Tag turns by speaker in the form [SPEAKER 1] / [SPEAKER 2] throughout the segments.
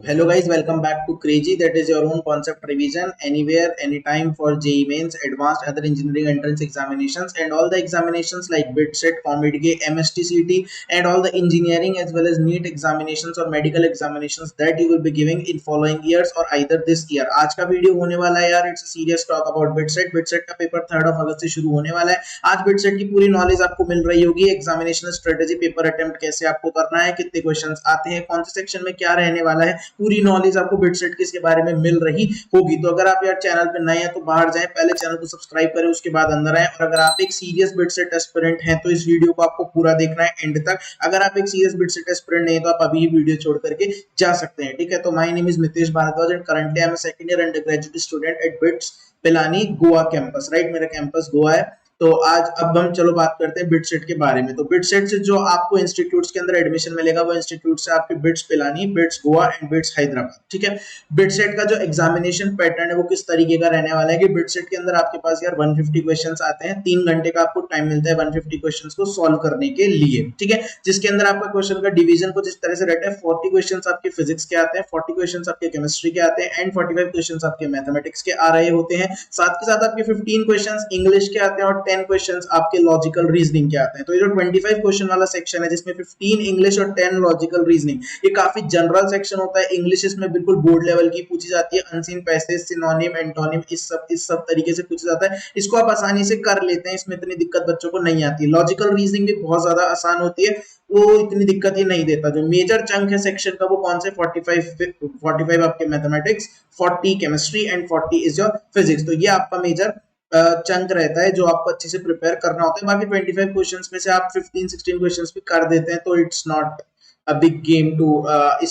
[SPEAKER 1] Hello guys, welcome back to Crazy. That is your own concept revision anywhere, anytime for JEE Mains, Advanced, other engineering entrance examinations, and all the examinations like BITSET, COMEDGA, MSTCT, and all the engineering as well as NEET examinations or medical examinations that you will be giving in following years or either this year. आज का video होने वाला है यार, it's serious talk about BITSET. BITSET का paper 3 अगस्त से शुरू होने वाला है. आज BITSET की पूरी नॉलेज आपको मिल रही होगी. एग्जामिनेशन स्ट्रेटेजी, पेपर अटेम्प्ट कैसे आपको करना है, कितने क्वेश्चंस आते हैं, कौन से सेक्शन में क्या रहने वाला है, पूरी नॉलेज आपको BITSET के इसके बारे में मिल रही होगी. तो अगर आप यार चैनल पे नए हैं तो बाहर जाएं, पहले चैनल को सब्सक्राइब करें, उसके बाद अंदर आए. और अगर आप एक सीरियस BITSET एस्पिरेंट हैं तो इस वीडियो को आपको पूरा देखना है एंड तक. अगर आप एक सीरियस BITSEट एस्पिरेंट नहीं है तो आप अभी ही वीडियो छोड़ करके जा सकते हैं. ठीक है, तो my name is Mitesh Bhardwaj and currently I am a second year undergraduate student at BITS Pilani Goa campus. Right, मेरा कैंपस गोवा है. तो आज अब हम चलो बात करते हैं BITSET के बारे में. तो BITSET से जो आपको इंस्टीट्यूट्स के अंदर एडमिशन मिलेगा वो इंस्टीट्यूट से आपके bits Pilani, bits Goa and bits Hyderabad. ठीक है, BITSET का जो एग्जामिनेशन पैटर्न है वो किस तरीके का रहने वाला है कि BITSET के अंदर आपके पास यार 150 क्वेश्चंस आते हैं. 3 घंटे का आपको टाइम मिलता है 150 क्वेश्चंस को सॉल्व करने के लिए. ठीक है, जिसके अंदर आपका क्वेश्चन का डिवीजन कुछ इस तरह से रहता है. 40 क्वेश्चंस आपके फिजिक्स के आते हैं, 40 क्वेश्चंस आपके केमिस्ट्री के आते हैं एंड 45 क्वेश्चंस आपके मैथमेटिक्स के आ रहे होते हैं. साथ के साथ आपके 15 क्वेश्चंस इंग्लिश के आते हैं और 10 क्वेश्चंस आपके लॉजिकल रीजनिंग के आते हैं. तो ये जो 25 क्वेश्चन वाला सेक्शन है जिसमें 15 इंग्लिश और 10 लॉजिकल रीजनिंग, ये काफी जनरल सेक्शन होता है. इंग्लिश इसमें बिल्कुल बोर्ड लेवल की पूछी जाती है. अनसीन पैसेज, सिनोनिम, एंटोनिम, इस सब तरीके से पूछा जाता है. इसको आप आसानी से कर लेते हैं, इसमें इतनी दिक्कत बच्चों को नहीं आती. लॉजिकल रीजनिंग भी बहुत ज्यादा आसान होती है, वो इतनी दिक्कत ही नहीं देता. जो मेजर चंक है सेक्शन का वो कौन से 45 आपके mathematics, 40 chemistry and 40 is your physics. तो ये आपका मेजर चंक रहता है जो आपको अच्छे से प्रिपेयर करना होता है. बाकी 25 क्वेश्चंस में से आप 15-16 क्वेश्चंस भी कर देते हैं तो it's not a big game to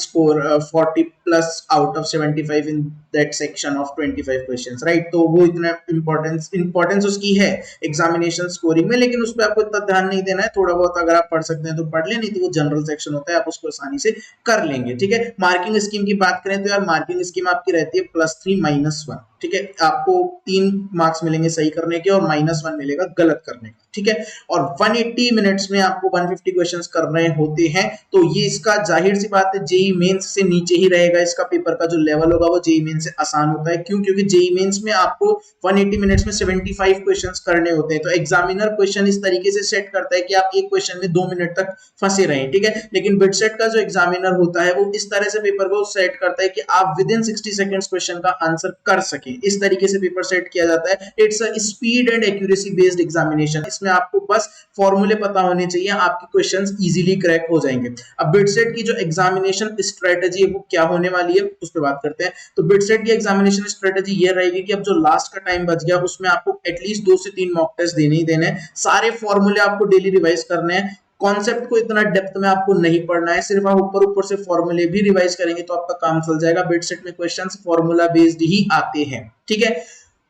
[SPEAKER 1] score 40 plus out of 75 in that section of 25 questions, right? तो वो इतना इंपॉर्टेंस उसकी है एग्जामिनेशन स्कोरिंग में, लेकिन उस पर आपको इतना ध्यान नहीं देना है. थोड़ा बहुत अगर आप पढ़ सकते हैं तो पढ़ लें, नहीं तो वो जनरल सेक्शन होता है, आप उसको आसानी से कर लेंगे. ठीक है, मार्किंग स्कीम की बात करें तो यार मार्किंग स्कीम आपकी रहती है +3 -1. ठीक है, आपको 3 मार्क्स मिलेंगे सही करने के और -1 मिलेगा गलत करने का. ठीक है, और 180 मिनट्स में आपको 150 क्वेश्चंस करने होते हैं. तो ये इसका जाहिर सी बात है जेईई मेंस से नीचे ही रहेगा. इसका पेपर का जो लेवल होगा वो जेईई मेंस से आसान होता है. क्यों? क्योंकि जेईई मेंस में आपको 180 मिनट्स में 75 क्वेश्चंस करने होते हैं. तो एग्जामिनर क्वेश्चन इस तरीके से सेट करता है कि आप एक क्वेश्चन में 2 मिनट तक फंसे रहें. ठीक है, लेकिन BITSET का जो एग्जामिनर होता है वो इस तरह से पेपर को सेट करता है कि आप विद इन 60 सेकंड्स क्वेश्चन का आंसर कर सकें. इस तरीके से पेपर सेट किया जाता है. It's a speed and accuracy based examination. इसमें आपको बस फॉर्मूले पता होने चाहिए, आपके क्वेश्चंस इजीली क्रैक हो जाएंगे. अब BITSET की जो एग्जामिनेशन स्ट्रेटजी है वो क्या होने वाली है उस पर बात करते हैं. तो BITSET की एग्जामिनेशन स्ट्रेटजी ये रहेगी कि अब जो लास्ट का टाइम बच गया उसमें आपको एटलीस्ट 2 से 3 मॉक टेस्ट देने ही देने हैं. सारे फॉर्मूले आपको डेली रिवाइज करने हैं. कॉन्सेप्ट को इतना डेप्थ में आपको नहीं पढ़ना है, सिर्फ आप ऊपर से फॉर्मूले भी रिवाइज करेंगे तो आपका काम चल जाएगा. BITSET में क्वेश्चंस फॉर्मूला बेस्ड ही आते हैं. ठीक है,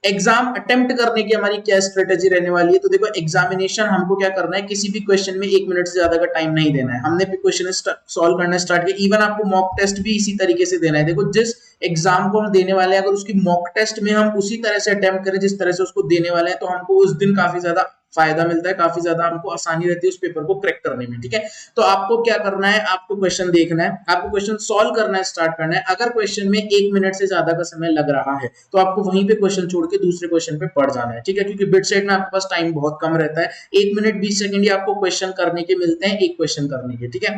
[SPEAKER 1] एग्जाम अटेम्प्ट करने की हमारी क्या स्ट्रेटेजी रहने वाली है. तो देखो, एग्जामिनेशन हमको क्या करना है, किसी भी क्वेश्चन में 1 मिनट से ज्यादा का टाइम नहीं देना है. हमने भी क्वेश्चन सॉल्व करना स्टार्ट किया. इवन आपको मॉक टेस्ट भी इसी तरीके से देना है. देखो, जिस एग्जाम को हम देने वाले हैं अगर उसकी मॉक टेस्ट में हम उसी तरह से अटेम्प्ट करें जिस तरह से उसको देने वाले हैं तो हमको उस दिन काफी ज्यादा फायदा मिलता है, काफी ज्यादा हमको आसानी रहती है उस पेपर को क्रैक करने में. ठीक है, तो आपको क्या करना है, आपको क्वेश्चन देखना है, आपको क्वेश्चन सॉल्व करना है, स्टार्ट करना है. अगर क्वेश्चन में 1 मिनट से ज्यादा का समय लग रहा है तो आपको वहीं पे क्वेश्चन छोड़ के दूसरे क्वेश्चन पे पढ़ जाना है. ठीक है, क्योंकि BITSET में आपके पास टाइम बहुत कम रहता है. 1 मिनट 20 सेकंड ही आपको क्वेश्चन करने के मिलते हैं, एक क्वेश्चन करने के. ठीक है,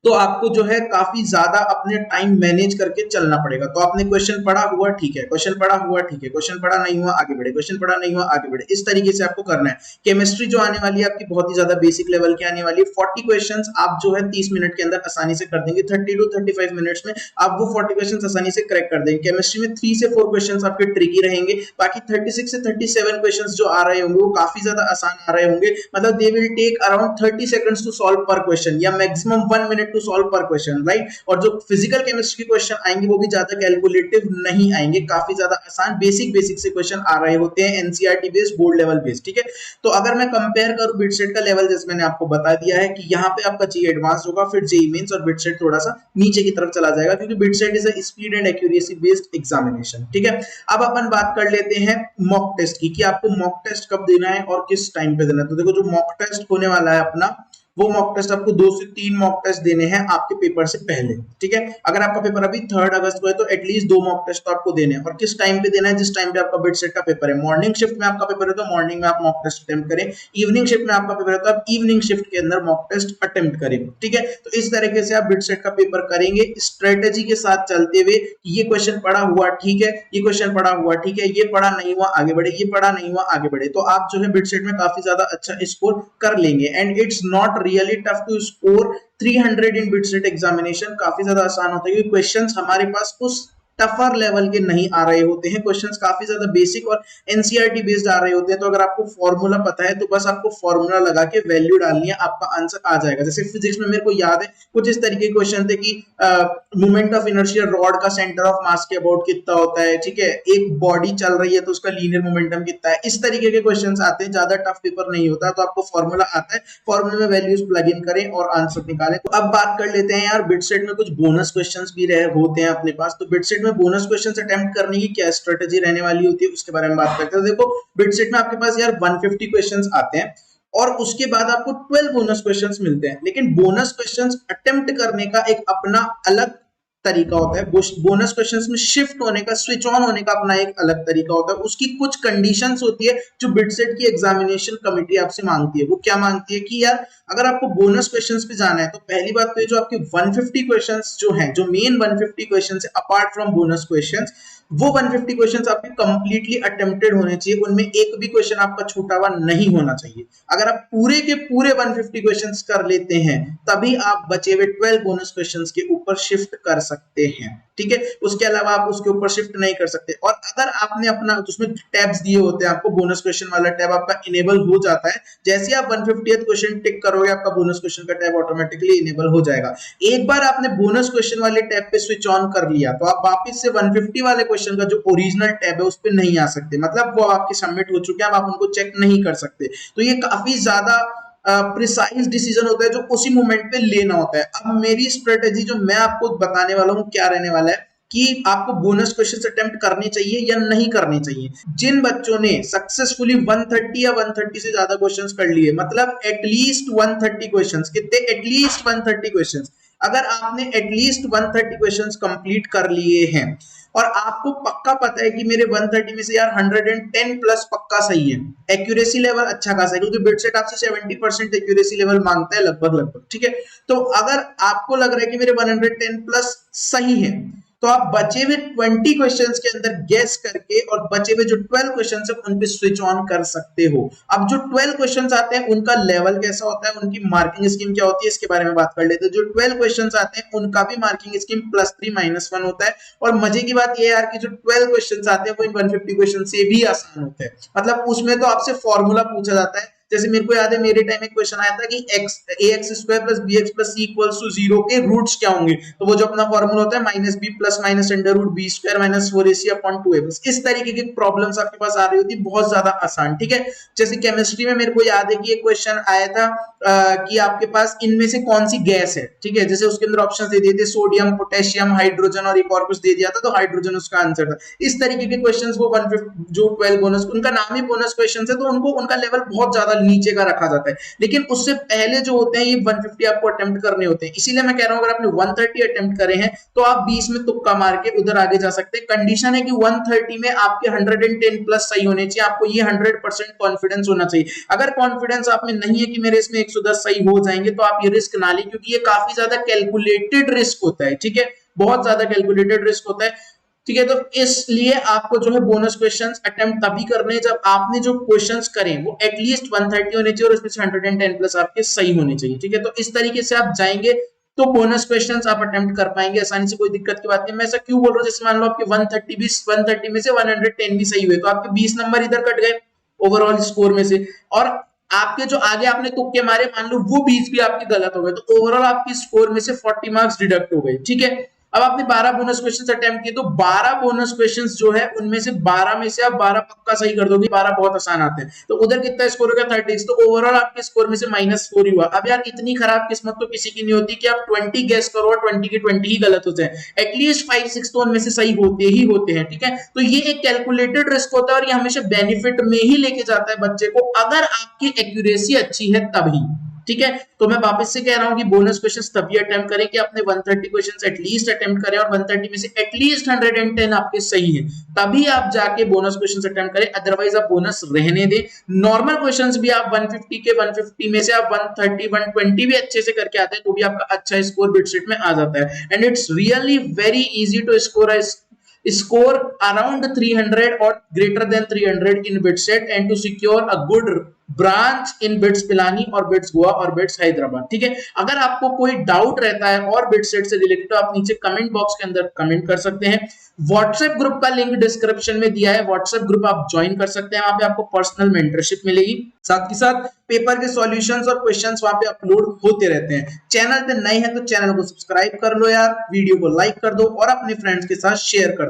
[SPEAKER 1] तो आपको जो है काफी ज्यादा अपने टाइम मैनेज करके चलना पड़ेगा. तो आपने क्वेश्चन पढ़ा हुआ ठीक है, क्वेश्चन पढ़ा हुआ ठीक है, क्वेश्चन पढ़ा नहीं हुआ आगे बढ़े, क्वेश्चन पढ़ा नहीं हुआ आगे बढ़े. इस तरीके से आपको करना है. केमिस्ट्री जो आने वाली है आपकी बहुत ही ज्यादा बेसिक लेवल की आने वाली है. 40 क्वेश्चंस आप जो है 30 मिनट के अंदर आसानी से कर देंगे. 30 to 35 मिनट्स में आप वो 40 क्वेश्चंस आसानी से क्रैक कर देंगे. केमिस्ट्री में 3 से 4 क्वेश्चंस आपके ट्रिकी रहेंगे. बाकी 36 से 37 क्वेश्चंस जो आ रहे होंगे वो काफी ज्यादा आसान आ रहे होंगे. मतलब they will take around 30 seconds to solve per question या maximum 1 minute to solve per question, right. और जो फिजिकल केमिस्ट्री के क्वेश्चन आएंगे वो भी ज्यादा कैलकुलेटिव नहीं आएंगे, काफी ज्यादा आसान बेसिक से क्वेश्चन आ रहे होते हैं, NCERT based, board level based. ठीक है, तो अगर मैं कंपेयर करूं BITSET का लेवल, जैसे मैंने आपको बता दिया है कि यहाँ पे आपका जेईई एडवांस होगा, फिर जेईई मेंस और BITSET थोड़ा सा नीचे की तरफ चला जाएगा क्योंकि BITSET is a speed and accuracy based examination. ठीक है, अब अपन बात कर लेते हैं मॉक टेस्ट की कि आपको मॉक टेस्ट कब देना है और किस टाइम पे देना है. तो देखो, जो मॉक टेस्ट होने वाला है अपना वो मॉक टेस्ट आपको 2 से 3 मॉक टेस्ट देने हैं आपके पेपर से पहले, ठीक है। अगर आपका पेपर अभी 3 अगस्त को है तो एटलीस्ट 2 मॉक टेस्ट तो आपको देने हैं। और किस टाइम पे देना है? जिस टाइम पे आपका बिट सेट का पेपर है। मॉर्निंग शिफ्ट में आपका पेपर है तो मॉर्निंग में आप मॉक टेस्ट अटेम्प्ट करें, इवनिंग शिफ्ट में आपका पेपर है तो आप इवनिंग शिफ्ट के अंदर मॉक टेस्ट अटेम्प्ट करें, ठीक है। तो इस तरीके से आप बिट सेट का पेपर करेंगे स्ट्रेटेजी के साथ चलते हुए, ये क्वेश्चन पढ़ा हुआ ठीक है, ये क्वेश्चन पढ़ा हुआ ठीक है, ये पढ़ा नहीं हुआ आगे बढ़े, ये पढ़ा नहीं हुआ आगे बढ़े, तो आप जो है बिट सेट में काफी ज्यादा अच्छा स्कोर कर लेंगे। And it's not really tough to score 300 in BITSAT examination. काफी ज्यादा आसान होता है क्योंकि क्वेश्चंस हमारे पास उस टफर लेवल के नहीं आ रहे होते हैं, क्वेश्चंस काफी ज्यादा बेसिक और एनसीईआरटी बेस्ड आ रहे होते हैं। तो अगर आपको फॉर्मूला पता है तो बस आपको फॉर्मूला लगा के वैल्यू डालनी है, आपका आंसर आ जाएगा। जैसे फिजिक्स में मेरे को याद है कुछ इस तरीके के क्वेश्चन थे कि मोमेंट ऑफ इनर्शिया रॉड का सेंटर ऑफ मास के अबाउट कितना होता है, ठीक है, एक बॉडी चल रही है तो उसका लीनियर मोमेंटम कितना है, इस तरीके के क्वेश्चंस आते हैं, ज्यादा टफ पेपर नहीं होता। तो आपको फॉर्मूला आता है, फॉर्मूले में वैल्यूज प्लग इन करें और आंसर निकालें। तो अब बात कर लेते हैं यार बिटसेट में कुछ बोनस क्वेश्चंस भी रहे होते हैं अपने पास। तो बिटसेट में बोनस क्वेश्चंस अटेम्प्ट करने की क्या स्ट्रेटेजी रहने वाली होती है उसके बारे में बात करते हैं। देखो बिटसेट में आपके पास यार 150 क्वेश्चंस आते हैं और उसके बाद आपको 12 बोनस क्वेश्चंस मिलते हैं। लेकिन बोनस क्वेश्चंस अटेम्प्ट करने का एक अपना अलग तरीका होता है। बोनस क्वेश्चंस में शिफ्ट होने का, स्विच ऑन होने का अपना एक अलग तरीका होता है। उसकी कुछ कंडीशंस होती है जो बिटसेट की एग्जामिनेशन कमेटी आपसे मांगती है। वो क्या मांगती है कि यार अगर आपको बोनस क्वेश्चंस पे जाना है तो पहली बात तो ये जो आपके 150 क्वेश्चंस जो हैं, जो मेन 150 क्वेश्चंस है अपार्ट फ्रॉम बोनस क्वेश्चंस, वो 150 क्वेश्चंस आपके कंप्लीटली अटेम्प्टेड होने चाहिए। उनमें एक भी क्वेश्चन आपका छूटा हुआ नहीं होना चाहिए। अगर आप पूरे के पूरे 150 क्वेश्चंस कर लेते हैं तभी आप बचे हुए 12 बोनस क्वेश्चंस के ऊपर शिफ्ट कर सकते हैं, ठीक है। उसके अलावा आप उसके ऊपर शिफ्ट नहीं कर सकते। और अगर आपने अपना उसमें टैब्स दिए होते हैं आपको, बोनस क्वेश्चन वाला टैब आपका इनेबल हो जाता है। जैसे आप 150th क्वेश्चन टिक करोगे आपका बोनस क्वेश्चन का टैब ऑटोमेटिकली इनेबल हो जाएगा। एक बार आपने बोनस क्वेश्चन वाले टैब पे स्विच ऑन कर लिया तो आप वापस से 150 वाले क्वेश्चन का जो ओरिजिनल टैब है उस पर नहीं आ सकते, मतलब वो आपके सबमिट हो चुके हैं, आप उनको चेक नहीं कर सकते। तो ये काफी ज्यादा प्रिसाइज डिसीजन होता है जो उसी मोमेंट पे लेना होता है। अब मेरी स्ट्रेटेजी जो मैं आपको बताने वाला हूँ क्या रहने वाला है कि आपको बोनस क्वेश्चंस अटेम्प्ट करने चाहिए या नहीं करने चाहिए। जिन बच्चों ने सक्सेसफुली 130 या 130 से ज्यादा क्वेश्चंस कर लिए, मतलब एटलीस्ट 130 क्वेश्चंस, कितने? At least 130 questions. अगर आपने एटलीस्ट 130 क्वेश्चंस कंप्लीट कर लिए हैं और आपको पक्का पता है कि मेरे 130 में से यार 110 प्लस पक्का सही है, एक्यूरेसी लेवल अच्छा खासा है क्योंकि बिटसेट आपसे 70% एक्यूरेसी लेवल मांगता है लगभग, ठीक है। तो अगर आपको लग रहा है कि मेरे 110 प्लस सही है तो आप बचे हुए 20 क्वेश्चंस के अंदर गेस करके और बचे हुए जो 12 क्वेश्चंस है उन पे स्विच ऑन कर सकते हो। अब जो 12 क्वेश्चंस आते हैं उनका लेवल कैसा होता है, उनकी मार्किंग स्कीम क्या होती है, इसके बारे में बात कर लेते हैं। जो 12 क्वेश्चंस आते हैं उनका भी मार्किंग स्कीम +3 -1 होता है। और मजे की बात यह है यार कि जो 12 क्वेश्चंस आते हैं वो इन 150 क्वेश्चन से भी आसान होते हैं। मतलब उसमें तो आपसे फॉर्मूला पूछा जाता है। जैसे मेरे को याद है मेरे टाइम एक क्वेश्चन आया था कि ax² + bx + c = 0 के रूट्स क्या होंगे, तो वो जो अपना फॉर्मूला होता है -b + -√b² - 4ac/2a। बस इस तरीके की प्रॉब्लम्स आपके पास आ रही होती, बहुत ज्यादा आसान, ठीक है। जैसे केमिस्ट्री में मेरे को याद है कि एक क्वेश्चन आया था कि आपके पास इनमें से कौन सी गैस है, ठीक है। जैसे उसके अंदर ऑप्शन दे दिए थे सोडियम, पोटेशियम, हाइड्रोजन और एक और कुछ दे दिया था, तो हाइड्रोजन उसका आंसर था। इस तरीके के क्वेश्चंस वो 150 जो 12 बोनस, उनका नाम ही बोनस क्वेश्चन है, तो उनको उनका लेवल बहुत ज्यादा नीचे का रखा जाता है। लेकिन उससे पहले जो होते हैं ये 150 आपको अटेम्प्ट करने होते हैं। इसीलिए मैं कह रहा हूं अगर आपने 130 अटेम्प्ट करे हैं तो आप 20 में तुक्का मार के उधर आगे जा सकते हैं। कंडीशन है कि 130 में आपके 110 प्लस सही होने चाहिए। आपको ये 100% कॉन्फिडेंस होना चाहिए। अगर कॉन्फिडेंस आप में नहीं है कि मेरे इसमें 110 सही हो जाएंगे तो आप ये रिस्क ना लें, क्योंकि ये काफी ज्यादा कैलकुलेटेड रिस्क होता है, ठीक है, बहुत ज्यादा कैलकुलेटेड रिस्क होता है, ठीक है। तो इसलिए आपको जो है बोनस क्वेश्चंस अटेम्प्ट तभी करने हैं जब आपने जो क्वेश्चंस करें वो एटलीस्ट 130 होने चाहिए और उसमें से 110 प्लस आपके सही होने चाहिए, ठीक है। तो इस तरीके से आप जाएंगे तो बोनस क्वेश्चंस आप अटेम्प्ट कर पाएंगे आसानी से, कोई दिक्कत की बात नहीं। मैं ऐसा क्यों बोल रहा हूँ, जैसे मान लो आपके 130 में से 110 भी सही हुए तो आपके 20 नंबर इधर कट गए ओवरऑल स्कोर में से, और आपके जो आगे आपने तुक्के मारे मान लो वो 20 भी आपके गलत हो गए, तो ओवरऑल आपके स्कोर में से 40 मार्क्स डिडक्ट हो गए, ठीक है। अब आपने 12 बोनस क्वेश्चंस अटेम्प्ट किए तो 12 बोनस क्वेश्चंस जो है उनमें से 12 में से आप 12 पक्का सही कर दोगे, 12 बहुत आसान आते हैं, तो उधर कितना स्कोर हो गया 30, तो ओवरऑल आपके स्कोर में से -4 ही हुआ। अब यार इतनी खराब किस्मत तो किसी की नहीं होती कि आप 20 गेस करो और 20 के 20 ही गलत हो जाए, एटलीस्ट 5-6 तो उनमें से सही होते ही होते हैं, ठीक है। तो ये एक कैलकुलेटेड रिस्क होता है और ये हमेशा बेनिफिट में ही लेके जाता है बच्चे को, अगर आपकी एक्यूरेसी अच्छी है तभी, ठीक है। तो मैं वापस से कह रहा हूं कि बोनस क्वेश्चंस तभी अटेम्प्ट करें कि आपने 130 क्वेश्चंस एटलीस्ट अटेम्प्ट करें और 130 में से एटलीस्ट 110 आपके सही है, तभी आप जाके बोनस क्वेश्चंस अटेम्प्ट करें, अदरवाइज आप बोनस रहने दें। नॉर्मल क्वेश्चंस भी आप 150 के 150 में से आप 130 120 भी अच्छे से करके आते हैं तो भी आपका अच्छा स्कोर बिटसेट में आ जाता है। And it's really very easy to score a score around 300 or greater than 300 in BITSET and to secure a good branch in bits Pilani और बिट्स गोवा और बिट्स हैदराबाद। ठीक है, अगर आपको कोई डाउट रहता है और बिटसेट से रिलेटेड तो आप नीचे कमेंट बॉक्स के अंदर कमेंट कर सकते हैं। व्हाट्सएप ग्रुप का लिंक डिस्क्रिप्शन में दिया है, व्हाट्सएप ग्रुप आप ज्वाइन कर सकते हैं, वहां पे आपको पर्सनल मेंटरशिप मिलेगी, साथ ही साथ पेपर के सॉल्यूशंस और क्वेश्चंस वहां पे अपलोड होते रहते हैं। चैनल पे नए हैं तो चैनल को सब्सक्राइब कर लो यार, वीडियो को लाइक कर दो और अपने फ्रेंड्स के साथ शेयर कर दो।